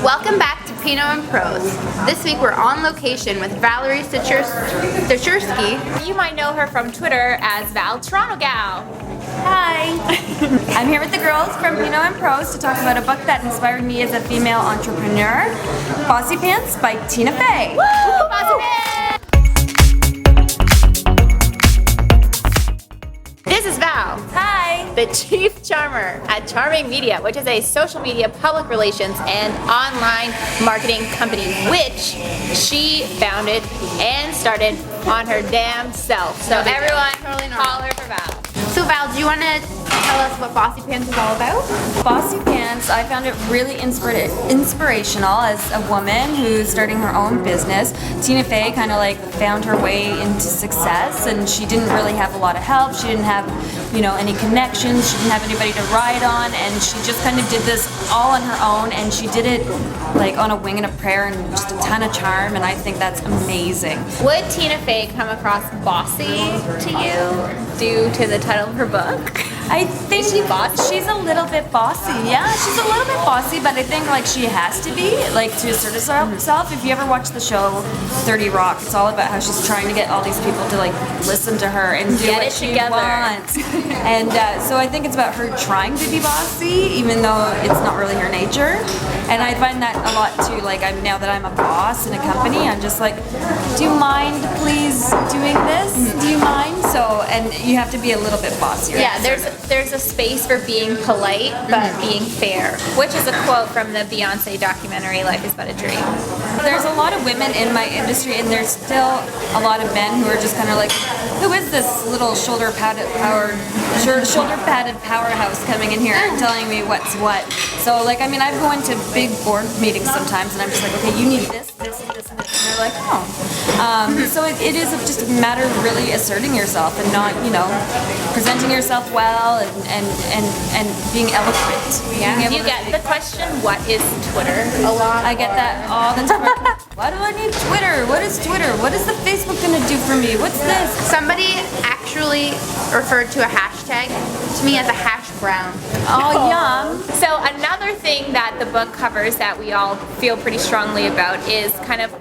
Welcome back to Pinot Prose. This week we're on location with Valerie Stachurski. You might know her from Twitter as Val Toronto Gal. Hi! I'm here with the girls from Pinot Prose to talk about a book that inspired me as a female entrepreneur, Bossypants by Tina Fey. Woo! Bossypants! This is Val. Hi! The Chief Charmer at Charming Media, which is a social media, public relations, and online marketing company, which she founded and started on her damn self. So everyone, Totally normal. call her for Val. So Val, do you want to tell us what Bossypants is all about? Bossypants, I found it really inspirational as a woman who's starting her own business. Tina Fey kind of like found her way into success, and she didn't really have a lot of help. She didn't have, any connections. She didn't have anybody to ride on, and she just kind of did this all on her own, and she did it like on a wing and a prayer and just a ton of charm, and I think that's amazing. Would Tina Fey come across bossy to you due to the title of her book? I think she's a little bit bossy. Yeah, she's a little bit bossy, but I think like she has to be, like, to assert herself. If you ever watch the show 30 Rock, it's all about how she's trying to get all these people to like listen to her and do what she wants. And so I think it's about her trying to be bossy, even though it's not really her nature. And I find that a lot too. Like now that I'm a boss in a company, I'm just like, do you mind please doing this? Do you mind? So, and you have to be a little bit bossier. Yeah, there's a space for being polite but being fair, which is a quote from the Beyonce documentary Life is But a Dream. There's a lot of women in my industry, and there's still a lot of men who are just kind of like, who is this little shoulder padded powerhouse coming in here and telling me what's what? So like, I go into big board meetings sometimes, and I'm just like, okay, you need this, this, and this, and this, and they're like, oh. So it is just a matter of really asserting yourself and not, presenting yourself well and being eloquent. Yeah. Do you get the question, what is Twitter? A lot. I get that all the time. Why do I need Twitter? What is Twitter? What is the Facebook gonna do for me? What's this? Somebody actually referred to a hashtag to me as a hash brown. Oh, yum. So another thing that the book covers that we all feel pretty strongly about is kind of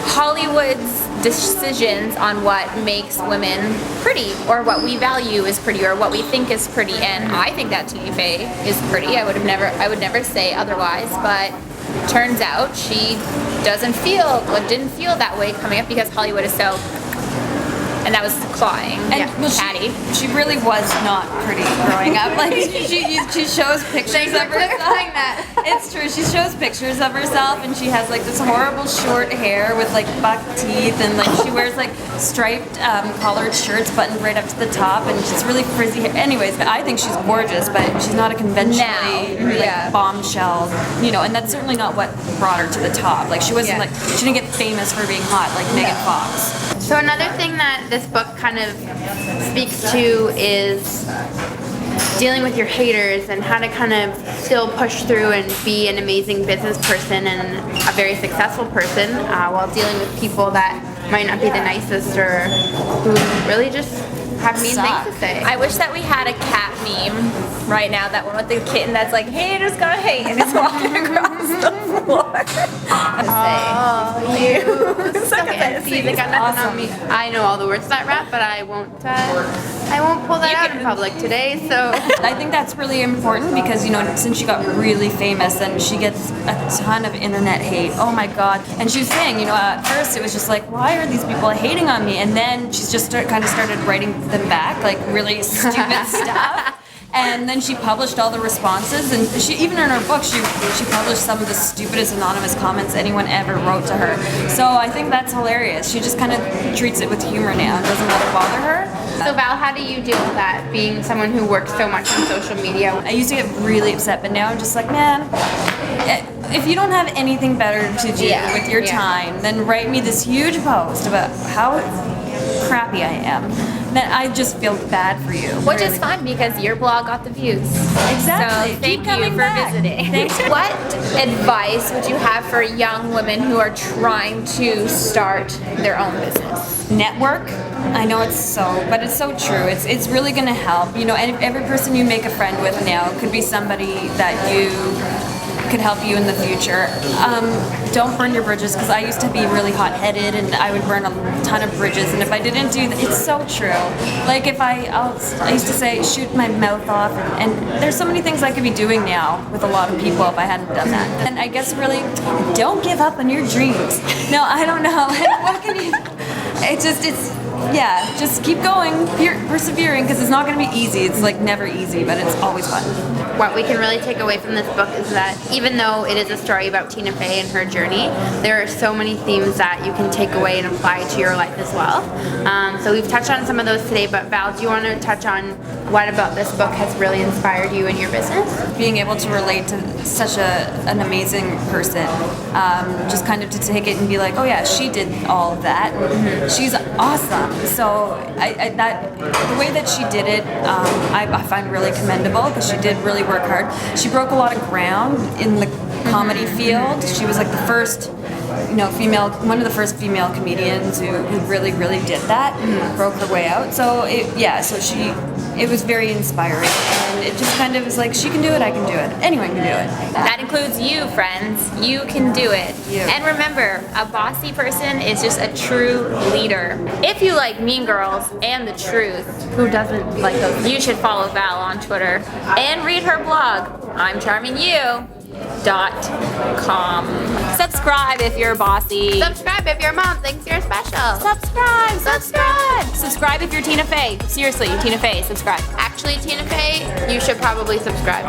Hollywood's decisions on what makes women pretty, or what we value as pretty, or what we think is pretty. And I think that Tina Fey is pretty. I would never say otherwise, but turns out she didn't feel that way coming up because Hollywood is so, and that was clawing. And catty. She really was not pretty growing up. Like she shows pictures of herself. It's true. She shows pictures of herself, and she has like this horrible short hair with like buck teeth, and like she wears like striped collared shirts buttoned right up to the top, and she's really frizzy hair. Anyways, I think she's gorgeous, but she's not a conventionally bombshell, and that's certainly not what brought her to the top. Like she wasn't she didn't get famous for being hot like Megan Fox. So another thing that this book kind of speaks to is dealing with your haters and how to kind of still push through and be an amazing business person and a very successful person while dealing with people that might not be the nicest or who really just have mean things to say. I wish that we had a cat meme right now, that one with the kitten that's like, haters gonna hate, and it's walking across the floor. Oh, you suck at it. See, they got nothing on me. I know all the words to that rap, but I won't pull that out in public today, so. I think that's really important because, since she got really famous and she gets a ton of internet hate, oh my god. And she was saying, at first it was just like, why are these people hating on me? And then she's just kind of started writing them back, like really stupid stuff. And then she published all the responses, and she, even in her book, she published some of the stupidest anonymous comments anyone ever wrote to her. So I think that's hilarious. She just kind of treats it with humor now and doesn't let it bother her. So Val, how do you deal with that, being someone who works so much on social media? I used to get really upset, but now I'm just like, man, if you don't have anything better to do with your time, then write me this huge post about how crappy I am. Then I just feel bad for you. Which is fine because your blog got the views. Exactly. So thank you for visiting. What advice would you have for young women who are trying to start their own business? Network. I know it's so true. It's really going to help. And every person you make a friend with now could be somebody that you could help you in the future. Don't burn your bridges, because I used to be really hot-headed and I would burn a ton of bridges, and if I didn't do that, it's so true. Like if I used to say shoot my mouth off, and there's so many things I could be doing now with a lot of people if I hadn't done that. And I guess really, don't give up on your dreams. No, I don't know. What can you? Just keep going, persevering, because it's not going to be easy. It's like never easy, but it's always fun. What we can really take away from this book is that even though it is a story about Tina Fey and her journey, there are so many themes that you can take away and apply to your life as well. So we've touched on some of those today, but Val, do you want to touch on what about this book has really inspired you in your business? Being able to relate to such an amazing person, just kind of to take it and be like, oh yeah, she did all of that. She's awesome. So the way that she did it, I find really commendable, because she did really work hard. She broke a lot of ground in the comedy field. She was like the first, one of the first female comedians who really did that, broke her way out. So it was very inspiring, and it just kind of was like, she can do it, I can do it, anyone can do it. That includes you, friends. You can do it. You. And remember, a bossy person is just a true leader. If you like Mean Girls and the truth, Who doesn't like those? you should follow Val on Twitter and read her blog, I'mCharmingYou.com. Subscribe if you're bossy. Subscribe if your mom thinks you're special. Subscribe if you're Tina Fey. Seriously, Tina Fey, subscribe. Actually, Tina Fey, you should probably subscribe.